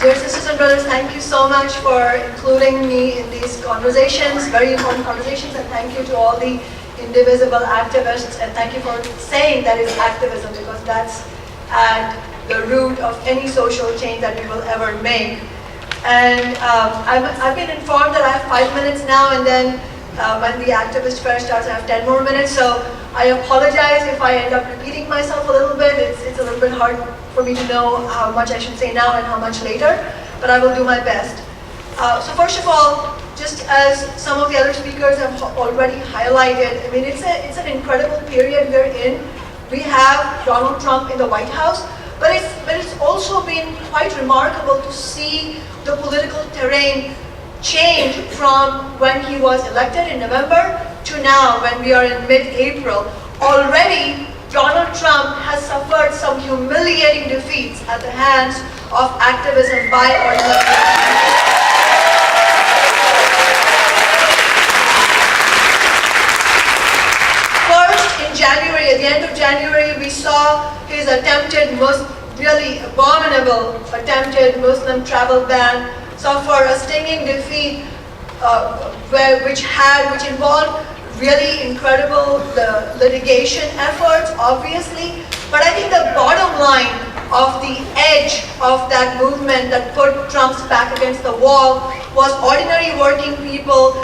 Dear sisters and brothers, thank you so much for including me in these conversations, very important conversations, and thank you to all the Indivisible activists, and thank you for saying that it's activism, because that's at the root of any social change that we will ever make. And I've been informed that I have 5 minutes now, and then when the activist fair starts, I have 10 more minutes, so I apologize if I end up repeating myself a little bit. It's a little bit hard for me to know how much I should say now and how much later, but I will do my best. So first of all, just as some of the other speakers have already highlighted, I mean, it's an incredible period we're in. We have Donald Trump in the White House, but it's also been quite remarkable to see the political terrain change from when he was elected in November to now when we are in mid-April. Already, Donald Trump has suffered some humiliating defeats at the hands of activism by ordinary people. First, in January, at the end of January, we saw his really abominable attempted Muslim travel ban suffer a stinging defeat, which involved really incredible litigation efforts, obviously, but I think the bottom line of the edge of that movement that put Trump's back against the wall was ordinary working people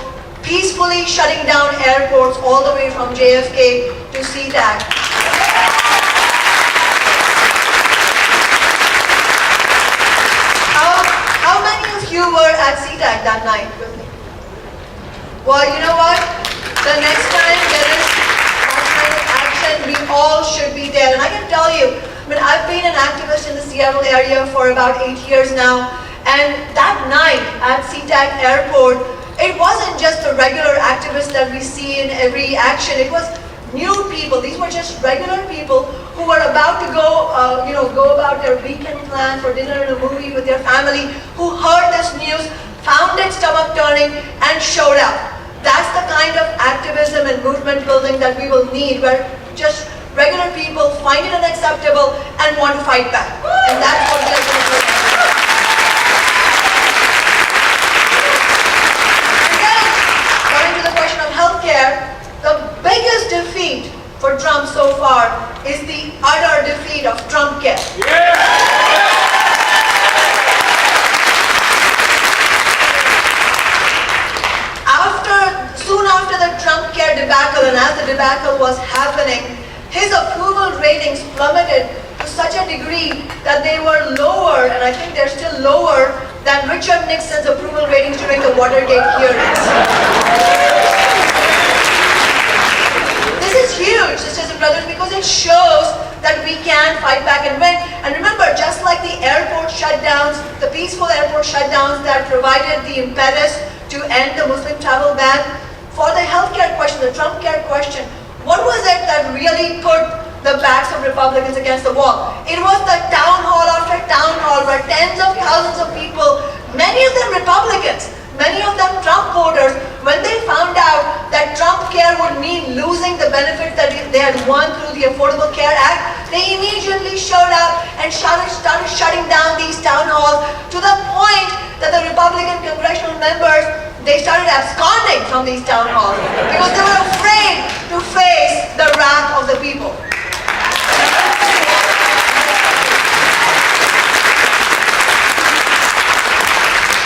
peacefully shutting down airports all the way from JFK to SeaTac. How many of you were at SeaTac that night with me? Well, you know what? The next time there is that kind of action, we all should be there. And I can tell you, I mean, I've been an activist in the Seattle area for about 8 years now, and that night at SeaTac Airport, it wasn't just the regular activists that we see in every action. It was new people. These were just regular people who were about to go about their weekend plan for dinner and a movie with their family, who heard this news, found it stomach turning, and showed up. That's the kind of activism and movement building that we will need, where just regular people find it unacceptable and want to fight back. And that's what we are going to do. Again, going to the question of healthcare, the biggest defeat for Trump so far is the utter defeat of Trump care. Soon after the Trump care debacle, and as the debacle was happening, his approval ratings plummeted to such a degree that they were lower, and I think they're still lower, than Richard Nixon's approval ratings during the Watergate hearings. This is huge, sisters and brothers, because it shows that we can fight back and win. And remember, just like the airport shutdowns, the peaceful airport shutdowns that provided the impetus to end the Muslim travel ban, for the healthcare question, the Trump care question, what was it that really put the backs of Republicans against the wall? It was the town hall after town hall where tens of thousands of people, many of them Republicans, many of them Trump voters, when they found out that Trump care would mean losing the benefits that they had won through the Affordable Care Act, they immediately showed up and started shutting down these town halls, to the point that the Republican congressional members, they started absconding from these town halls because they were afraid to face the wrath of the people.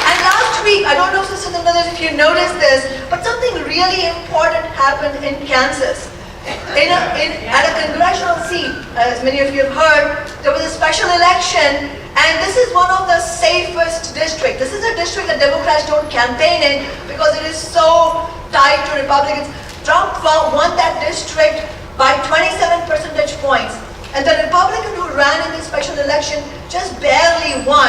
And last week, I don't know, sisters and brothers, if you noticed this, but something really important happened in Kansas. At a congressional seat, as many of you have heard, there was a special election, and this is one of the safest districts. This is a district that Democrats don't campaign in because it is so tied to Republicans. Trump won that district by 27 percentage points, and the Republican who ran in this special election just barely won.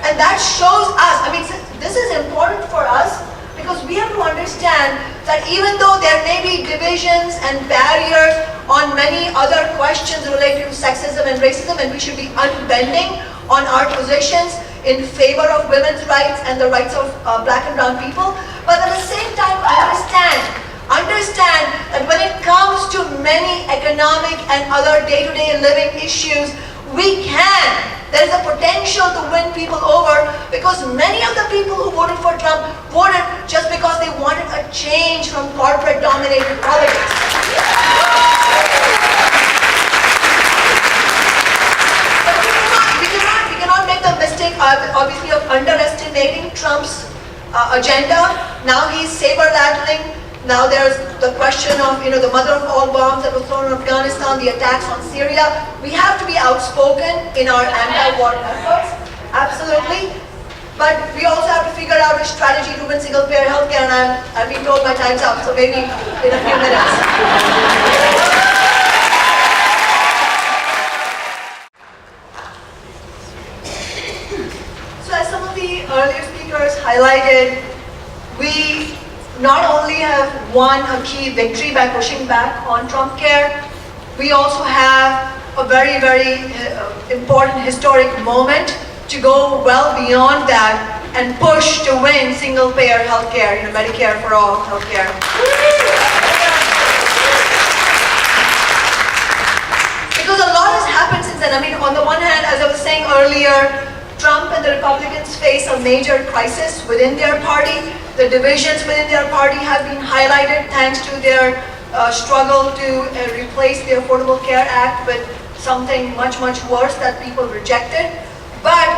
And that shows us, I mean, this is important for us, because we have to understand that even though there may be divisions and barriers on many other questions related to sexism and racism, and we should be unbending on our positions in favor of women's rights and the rights of black and brown people, but at the same time understand that when it comes to many economic and other day-to-day living issues, We can. There is a potential to win people over because many of the people who voted for Trump voted just because they wanted a change from corporate-dominated politics. But we cannot make the mistake, obviously, of underestimating Trump's agenda. Now he's saber-rattling. Now there's the question of, the mother of all bombs that was thrown on Afghanistan, the attacks on Syria. We have to be outspoken in our anti-war efforts, absolutely. But we also have to figure out a strategy to win single-payer healthcare, and I've been told my time's up, so maybe in a few minutes. So as some of the earlier speakers highlighted, we not only have won a key victory by pushing back on Trump Care, we also have a very, very important historic moment to go well beyond that and push to win single-payer healthcare, Medicare for all healthcare. Because a lot has happened since then. I mean, on the one hand, as I was saying earlier, Trump and the Republicans face a major crisis within their party. The divisions within their party have been highlighted thanks to their struggle to replace the Affordable Care Act with something much, much worse that people rejected. But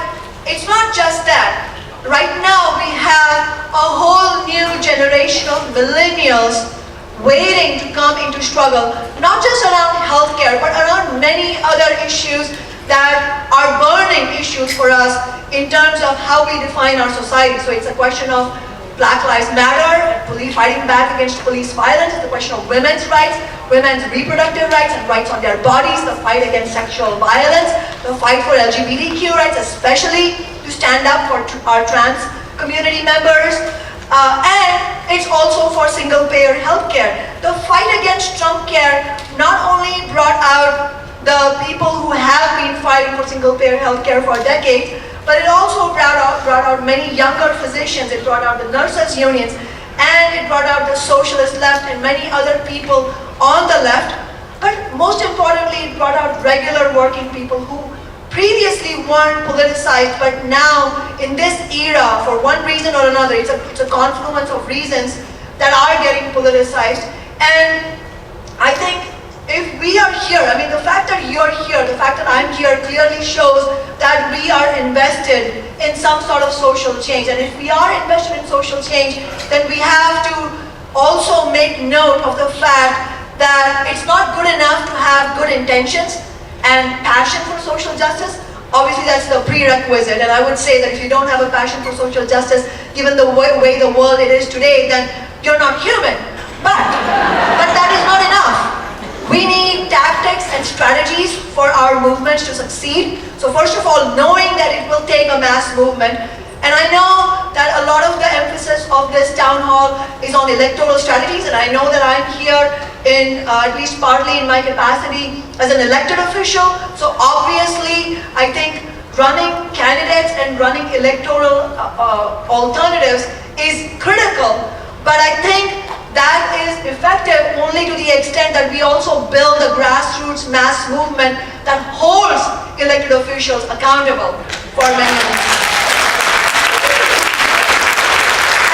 it's not just that. Right now we have a whole new generation of millennials waiting to come into struggle, not just around healthcare, but around many other issues that are burning issues for us in terms of how we define our society. So it's a question of Black Lives Matter, fighting back against police violence, the question of women's rights, women's reproductive rights and rights on their bodies, the fight against sexual violence, the fight for LGBTQ rights, especially to stand up for our trans community members, and it's also for single-payer healthcare. The fight against Trump Care not only brought out the people who have been fighting for single-payer healthcare for decades, but it also brought out many younger physicians. It brought out the nurses' unions, and it brought out the socialist left and many other people on the left. But most importantly, it brought out regular working people who previously weren't politicized, but now in this era, for one reason or another, it's a confluence of reasons that are getting politicized. And I think if we are here, I mean, the fact that you're here, the fact that I'm here clearly shows that we are invested in some sort of social change. And if we are invested in social change, then we have to also make note of the fact that it's not good enough to have good intentions and passion for social justice. Obviously, that's the prerequisite. And I would say that if you don't have a passion for social justice, given the way the world it is today, then you're not human. But that is not enough. We need tactics and strategies for our movements to succeed. So first of all, knowing that it will take a mass movement, and I know that a lot of the emphasis of this town hall is on electoral strategies, and I know that I'm here in, at least partly in my capacity as an elected official. So obviously, I think running candidates and running electoral alternatives is critical. But I think that is effective only to the extent that we also build a grassroots mass movement that holds elected officials accountable for many of them.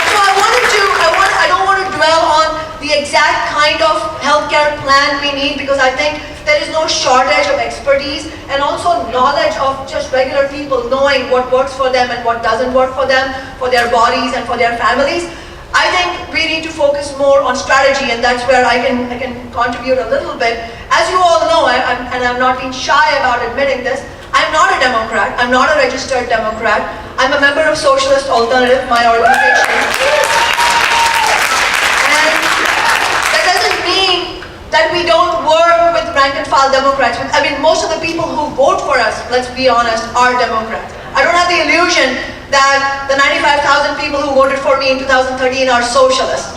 So I don't want to dwell on the exact kind of healthcare plan we need, because I think there is no shortage of expertise and also knowledge of just regular people knowing what works for them and what doesn't work for them, for their bodies and for their families. I think we need to focus more on strategy, and that's where I can contribute a little bit. As you all know, and I'm not being shy about admitting this, I'm not a Democrat. I'm not a registered Democrat. I'm a member of Socialist Alternative, my organization. And that doesn't mean that we don't work with rank and file Democrats. I mean, most of the people who vote for us, let's be honest, are Democrats. I don't have the illusion that the 95,000 people who voted for me in 2013 are socialists.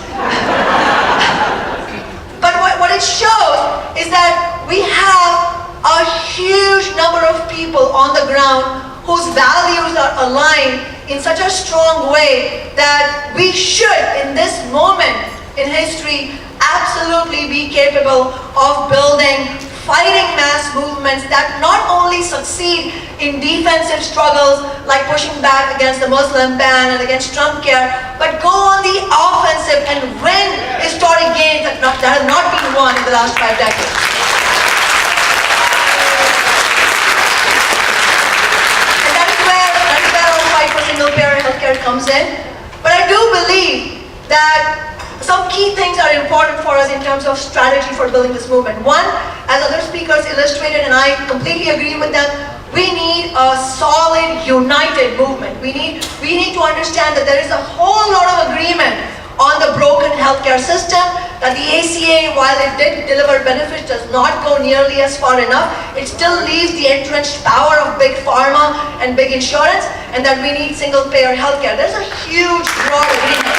But what it shows is that we have a huge number of people on the ground whose values are aligned in such a strong way that we should, in this moment in history, absolutely be capable of building fighting mass movements that not only succeed in defensive struggles like pushing back against the Muslim ban and against Trump care, but go on the offensive and win historic gains that have not been won in the last 5 decades. And that is where our fight for single-payer healthcare comes in. But I do believe that some key things are important for us in terms of strategy for building this movement. One, as other speakers illustrated, and I completely agree with them, we need a solid, united movement. We need to understand that there is a whole lot of agreement on the broken healthcare system, that the ACA, while it did deliver benefits, does not go nearly as far enough. It still leaves the entrenched power of big pharma and big insurance, and that we need single-payer healthcare. There's a huge, broad agreement.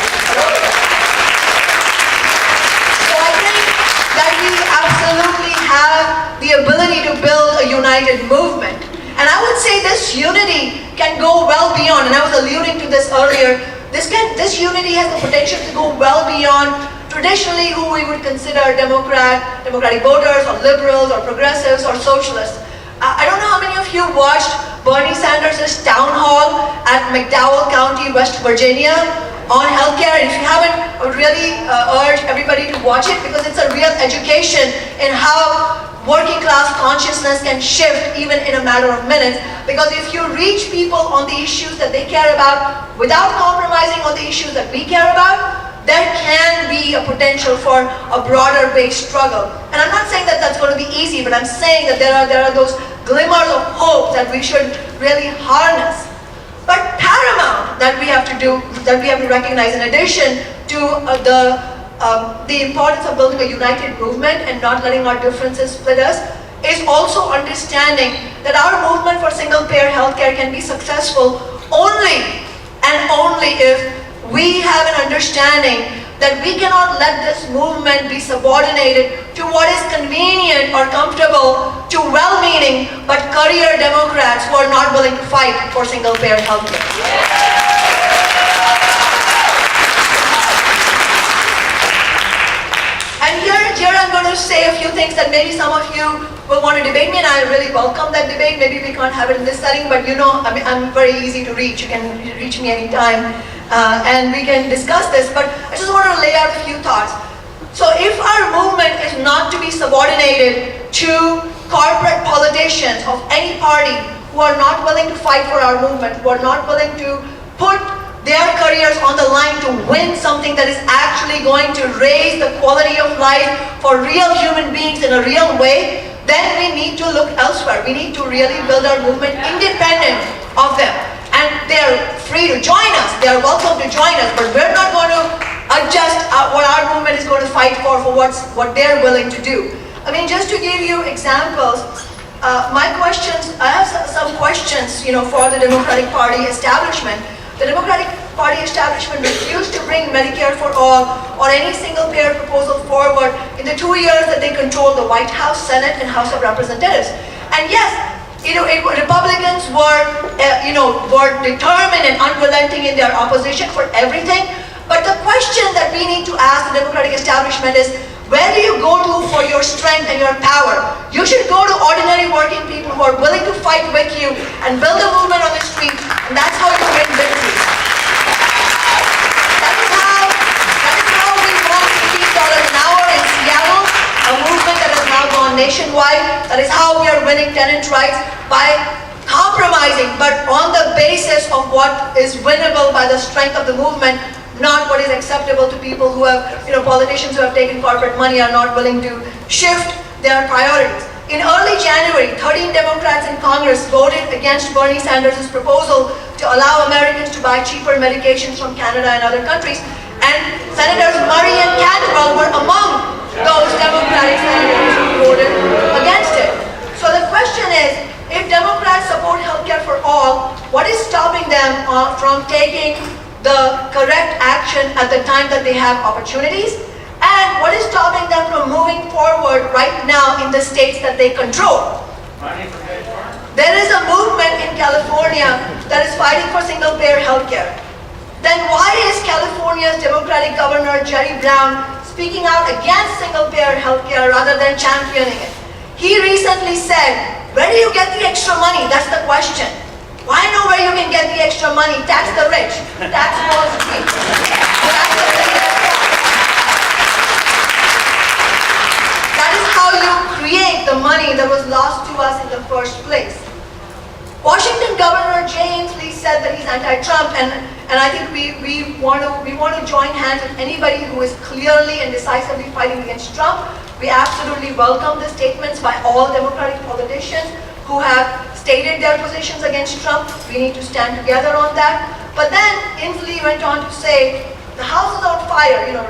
That we absolutely have the ability to build a united movement. And I would say this unity can go well beyond, and I was alluding to this earlier, this unity has the potential to go well beyond traditionally who we would consider democratic voters or liberals or progressives or socialists. I don't know how many of you watched Bernie Sanders' town hall at McDowell County, West Virginia, on healthcare. And if you haven't, I would really urge everybody to watch it, because it's a real education in how working class consciousness can shift even in a matter of minutes. Because if you reach people on the issues that they care about without compromising on the issues that we care about, there can be a potential for a broader based struggle. And I'm not saying that that's going to be easy, but I'm saying that there are those glimmers of hope that we should really harness. But paramount that we have to do, that we have to recognize, in addition to the importance of building a united movement and not letting our differences split us, is also understanding that our movement for single-payer healthcare can be successful only and only if we have an understanding that we cannot let this movement be subordinated to what is convenient or comfortable to well-meaning but career Democrats who are not willing to fight for single-payer healthcare. And here I'm going to say a few things that maybe some of you will want to debate me, and I really welcome that debate. Maybe we can't have it in this setting, but you know, I'm very easy to reach. You can reach me anytime. And we can discuss this, but I just want to lay out a few thoughts. So if our movement is not to be subordinated to corporate politicians of any party who are not willing to fight for our movement, who are not willing to put their careers on the line to win something that is actually going to raise the quality of life for real human beings in a real way, then we need to look elsewhere. We need to really build our movement independent of them. And they're free to join us, they're welcome to join us, but we're not going to adjust what our movement is going to fight for what they're willing to do. I mean, just to give you examples, I have some questions, for the Democratic Party establishment. The Democratic Party establishment refused to bring Medicare for all or any single-payer proposal forward in the 2 years that they controlled the White House, Senate, and House of Representatives. And yes, Republicans were determined and unrelenting in their opposition for everything. But the question that we need to ask the Democratic establishment is, where do you go to for your strength and your power? You should go to ordinary working people who are willing to fight with you and build a movement on the street, and that's how you win victories. That is how we won $15 an hour in Seattle, a movement that has now gone nationwide. That is how we are winning tenant rights, by compromising, but on the basis of what is winnable by the strength of the movement, not what is acceptable to people who have, politicians who have taken corporate money are not willing to shift their priorities. In early January, 13 Democrats in Congress voted against Bernie Sanders' proposal to allow Americans to buy cheaper medications from Canada and other countries, and Senators Murray and Cantwell were among those Democratic senators who voted against it. So the question is, if Democrats support healthcare for all, what is stopping them from taking the correct action at the time that they have opportunities? And what is stopping them from moving forward right now in the states that they control? There is a movement in California that is fighting for single-payer healthcare. Then why is California's Democratic Governor Jerry Brown speaking out against single-payer healthcare rather than championing it? He recently said Where do you get the extra money? That's the question. Why know where you can get the extra money? Tax the rich. Tax Wall Street. That's the thing that is how you create the money that was lost to us in the first place. Washington Governor James Lee said that he's anti-Trump, and I think we want to join hands with anybody who is clearly and decisively fighting against Trump. We absolutely welcome the statements by all Democratic politicians who have stated their positions against Trump. We need to stand together on that. But then Inslee went on to say, the house is on fire, in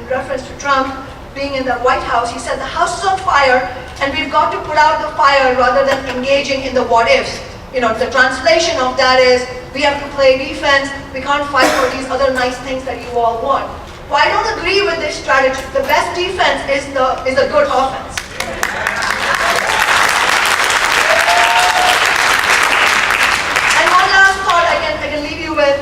reference to Trump being in the White House. He said, the house is on fire and we've got to put out the fire rather than engaging in the what ifs. The translation of that is, we have to play defense, we can't fight for these other nice things that you all want. Well, I don't agree with this strategy. The best defense is a good offense. And one last thought I can leave you with.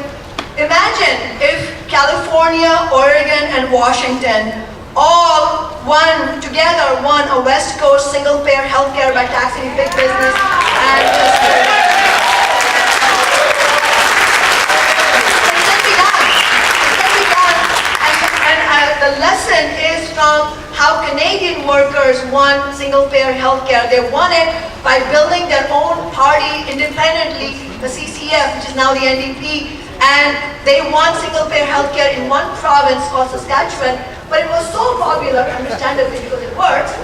Imagine if California, Oregon, and Washington all won a West Coast single-payer healthcare by taxing big business and the lesson is from how Canadian workers won single-payer healthcare. They won it by building their own party independently, the CCF, which is now the NDP, and they won single-payer healthcare in one province called Saskatchewan. But it was so popular, understandably because it works,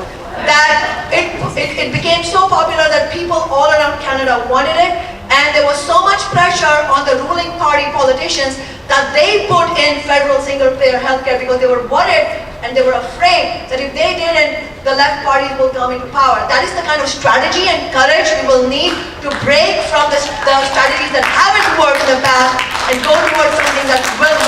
that it became so popular that people all around Canada wanted it, and there was so much pressure on the ruling party politicians that they put in federal single-payer healthcare because they were worried and they were afraid that if they didn't, the left parties will come into power. That is the kind of strategy and courage we will need to break from the strategies that haven't worked in the past and go towards something that will